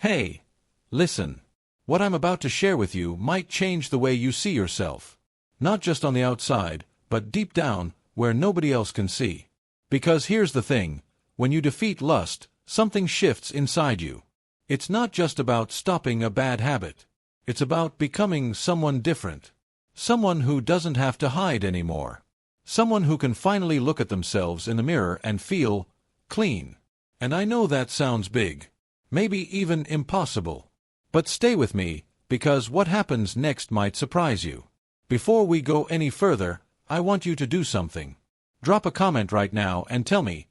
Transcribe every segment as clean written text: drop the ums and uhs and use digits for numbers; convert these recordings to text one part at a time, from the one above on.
Hey, listen. What I'm about to share with you might change the way you see yourself. Not just on the outside, but deep down, where nobody else can see. Because here's the thing, when you defeat lust, something shifts inside you. It's not just about stopping a bad habit. It's about becoming someone different. Someone who doesn't have to hide anymore. Someone who can finally look at themselves in the mirror and feel clean. And I know that sounds big. Maybe even impossible. But stay with me, because what happens next might surprise you. Before we go any further, I want you to do something. Drop a comment right now and tell me,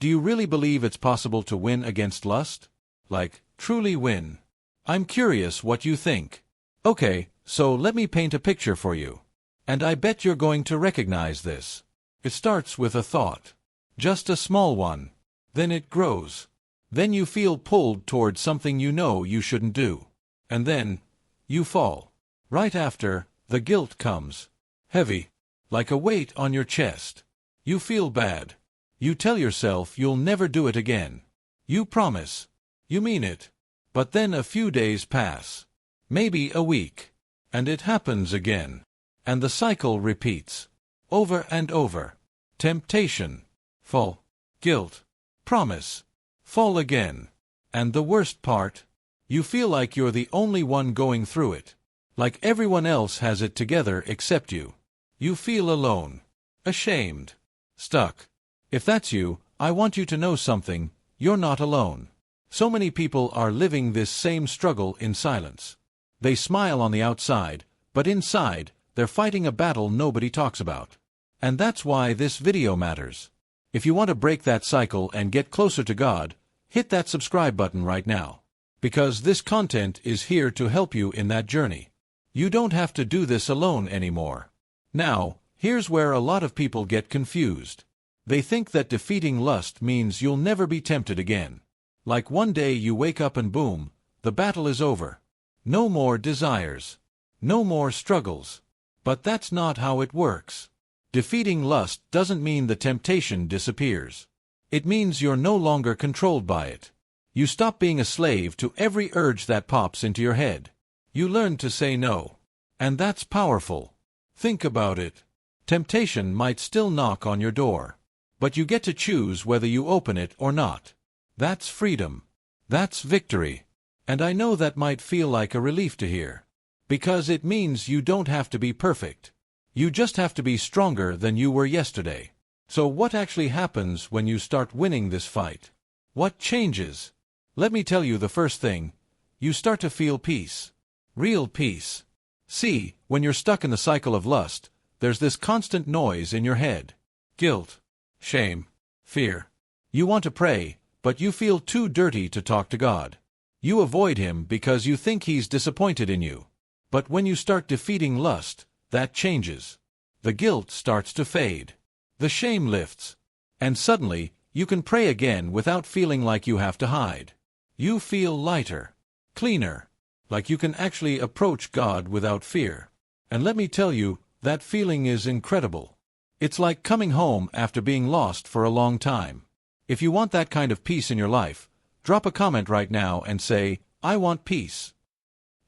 do you really believe it's possible to win against lust? Like, truly win. I'm curious what you think. Okay, so let me paint a picture for you. And I bet you're going to recognize this. It starts with a thought. Just a small one. Then it grows. Then you feel pulled toward something you know you shouldn't do. And then, you fall. Right after, the guilt comes. Heavy. Like a weight on your chest. You feel bad. You tell yourself you'll never do it again. You promise. You mean it. But then a few days pass. Maybe a week. And it happens again. And the cycle repeats. Over and over. Temptation. Fall. Guilt. Promise. Fall again. And the worst part? You feel like you're the only one going through it. Like everyone else has it together except you. You feel alone. Ashamed. Stuck. If that's you, I want you to know something. You're not alone. So many people are living this same struggle in silence. They smile on the outside, but inside, they're fighting a battle nobody talks about. And that's why this video matters. If you want to break that cycle and get closer to God, hit that subscribe button right now. Because this content is here to help you in that journey. You don't have to do this alone anymore. Now, here's where a lot of people get confused. They think that defeating lust means you'll never be tempted again. Like one day you wake up and boom, the battle is over. No more desires. No more struggles. But that's not how it works. Defeating lust doesn't mean the temptation disappears. It means you're no longer controlled by it. You stop being a slave to every urge that pops into your head. You learn to say no. And that's powerful. Think about it. Temptation might still knock on your door. But you get to choose whether you open it or not. That's freedom. That's victory. And I know that might feel like a relief to hear. Because it means you don't have to be perfect. You just have to be stronger than you were yesterday. So what actually happens when you start winning this fight? What changes? Let me tell you the first thing. You start to feel peace. Real peace. See, when you're stuck in the cycle of lust, there's this constant noise in your head. Guilt. Shame. Fear. You want to pray, but you feel too dirty to talk to God. You avoid Him because you think He's disappointed in you. But when you start defeating lust, that changes. The guilt starts to fade. The shame lifts. And suddenly, you can pray again without feeling like you have to hide. You feel lighter. Cleaner. Like you can actually approach God without fear. And let me tell you, that feeling is incredible. It's like coming home after being lost for a long time. If you want that kind of peace in your life, drop a comment right now and say, I want peace.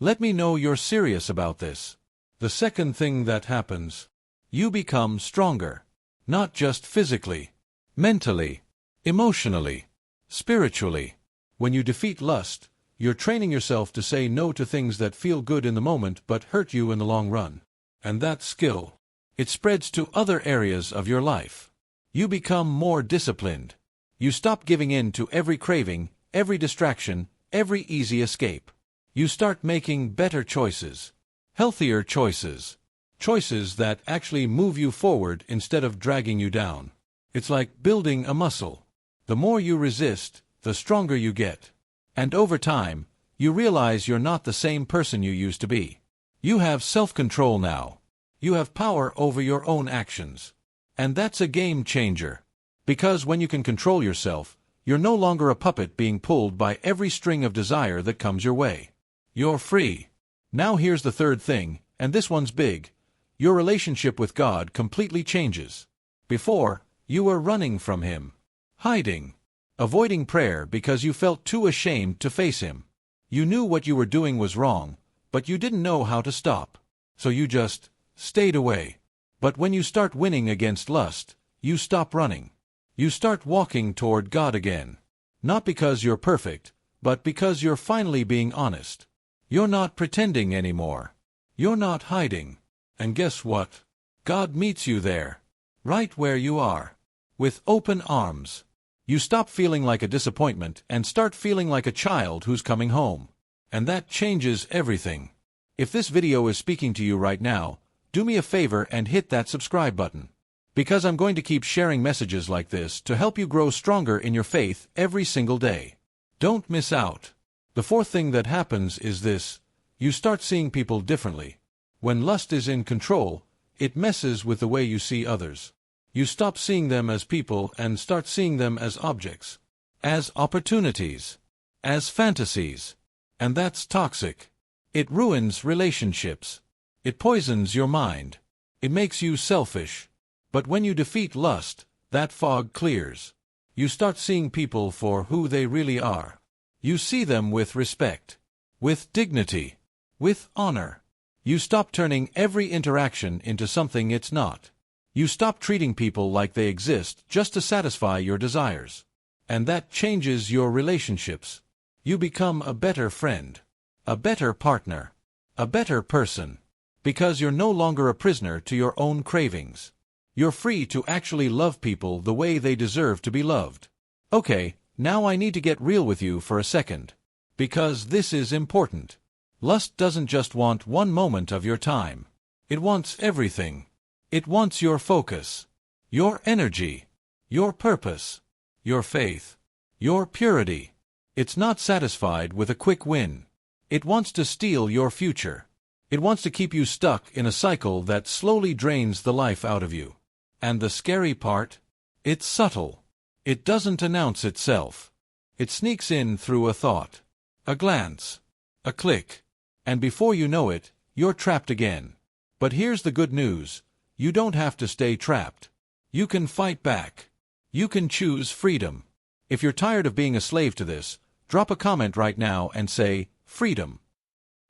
Let me know you're serious about this. The second thing that happens, you become stronger. Not just physically, mentally, emotionally, spiritually. When you defeat lust, you're training yourself to say no to things that feel good in the moment but hurt you in the long run. And that skill, it spreads to other areas of your life. You become more disciplined. You stop giving in to every craving, every distraction, every easy escape. You start making better choices, healthier choices, choices that actually move you forward instead of dragging you down. It's like building a muscle. The more you resist, the stronger you get. And over time, you realize you're not the same person you used to be. You have self-control now. You have power over your own actions. And that's a game changer. Because when you can control yourself, you're no longer a puppet being pulled by every string of desire that comes your way. You're free. Now here's the third thing, and this one's big. Your relationship with God completely changes. Before, you were running from Him. Hiding. Avoiding prayer because you felt too ashamed to face Him. You knew what you were doing was wrong, but you didn't know how to stop. So you just stayed away. But when you start winning against lust, you stop running. You start walking toward God again. Not because you're perfect, but because you're finally being honest. You're not pretending anymore. You're not hiding. And guess what? God meets you there, right where you are, with open arms. You stop feeling like a disappointment and start feeling like a child who's coming home. And that changes everything. If this video is speaking to you right now, do me a favor and hit that subscribe button. Because I'm going to keep sharing messages like this to help you grow stronger in your faith every single day. Don't miss out. The fourth thing that happens is this: you start seeing people differently. When lust is in control, it messes with the way you see others. You stop seeing them as people and start seeing them as objects, as opportunities, as fantasies. And that's toxic. It ruins relationships. It poisons your mind. It makes you selfish. But when you defeat lust, that fog clears. You start seeing people for who they really are. You see them with respect, with dignity, with honor. You stop turning every interaction into something it's not. You stop treating people like they exist just to satisfy your desires. And that changes your relationships. You become a better friend, a better partner, a better person. Because you're no longer a prisoner to your own cravings. You're free to actually love people the way they deserve to be loved. Okay, now I need to get real with you for a second. Because this is important. Lust doesn't just want one moment of your time. It wants everything. It wants your focus, your energy, your purpose, your faith, your purity. It's not satisfied with a quick win. It wants to steal your future. It wants to keep you stuck in a cycle that slowly drains the life out of you. And the scary part? It's subtle. It doesn't announce itself. It sneaks in through a thought, a glance, a click. And before you know it, you're trapped again. But here's the good news. You don't have to stay trapped. You can fight back. You can choose freedom. If you're tired of being a slave to this, drop a comment right now and say, freedom.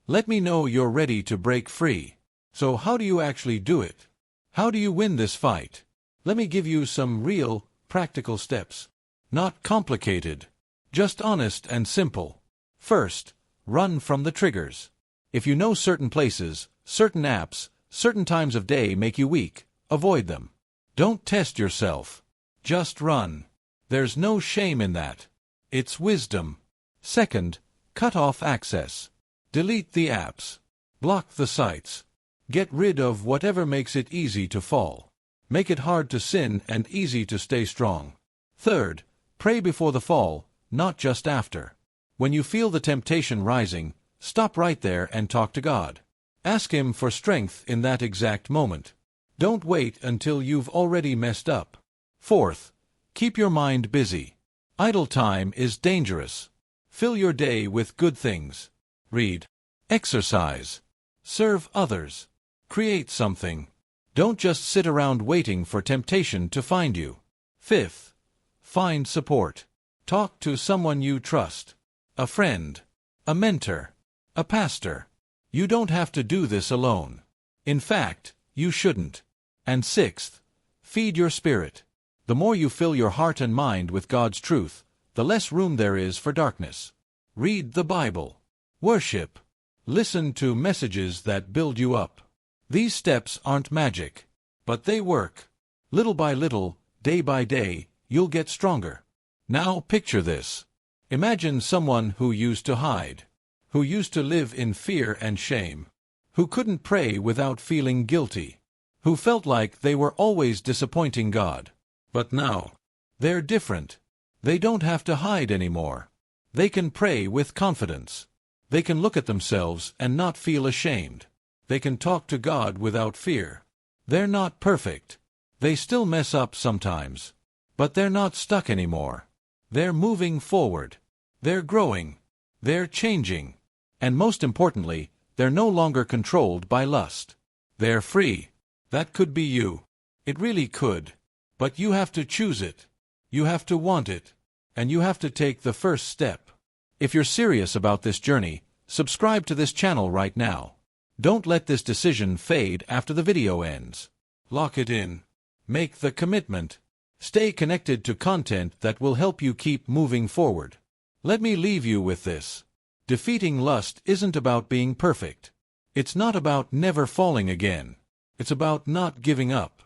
Let me know you're ready to break free. So how do you actually do it? How do you win this fight? Let me give you some real, practical steps. Not complicated. Just honest and simple. First, run from the triggers. If you know certain places, certain apps, certain times of day make you weak, avoid them. Don't test yourself. Just run. There's no shame in that. It's wisdom. Second, cut off access. Delete the apps. Block the sites. Get rid of whatever makes it easy to fall. Make it hard to sin and easy to stay strong. Third, pray before the fall, not just after. When you feel the temptation rising, stop right there and talk to God. Ask Him for strength in that exact moment. Don't wait until you've already messed up. Fourth, keep your mind busy. Idle time is dangerous. Fill your day with good things. Read. Exercise. Serve others. Create something. Don't just sit around waiting for temptation to find you. Fifth, find support. Talk to someone you trust. A friend. A mentor. A pastor. You don't have to do this alone. In fact, you shouldn't. And sixth, feed your spirit. The more you fill your heart and mind with God's truth, the less room there is for darkness. Read the Bible. Worship. Listen to messages that build you up. These steps aren't magic, but they work. Little by little, day by day, you'll get stronger. Now picture this. Imagine someone who used to hide, who used to live in fear and shame, who couldn't pray without feeling guilty, who felt like they were always disappointing God. But now, they're different. They don't have to hide anymore. They can pray with confidence. They can look at themselves and not feel ashamed. They can talk to God without fear. They're not perfect. They still mess up sometimes. But they're not stuck anymore. They're moving forward. They're growing. They're changing. And most importantly, they're no longer controlled by lust. They're free. That could be you. It really could. But you have to choose it. You have to want it. And you have to take the first step. If you're serious about this journey, subscribe to this channel right now. Don't let this decision fade after the video ends. Lock it in. Make the commitment. Stay connected to content that will help you keep moving forward. Let me leave you with this. Defeating lust isn't about being perfect. It's not about never falling again. It's about not giving up.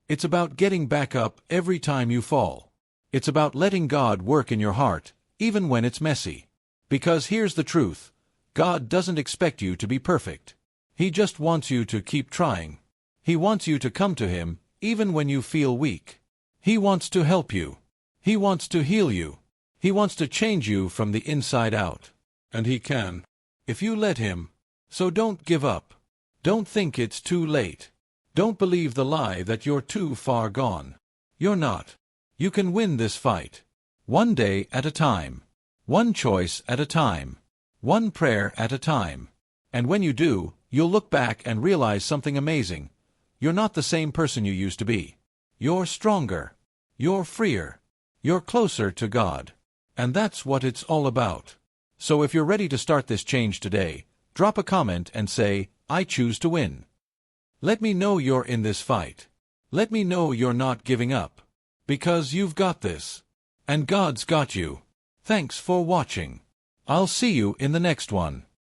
It's about getting back up every time you fall. It's about letting God work in your heart, even when it's messy. Because here's the truth. God doesn't expect you to be perfect. He just wants you to keep trying. He wants you to come to Him, even when you feel weak. He wants to help you. He wants to heal you. He wants to change you from the inside out. And He can, if you let Him. So don't give up. Don't think it's too late. Don't believe the lie that you're too far gone. You're not. You can win this fight. One day at a time. One choice at a time. One prayer at a time. And when you do, you'll look back and realize something amazing. You're not the same person you used to be. You're stronger. You're freer. You're closer to God. And that's what it's all about. So if you're ready to start this change today, drop a comment and say, I choose to win. Let me know you're in this fight. Let me know you're not giving up. Because you've got this. And God's got you. Thanks for watching. I'll see you in the next one.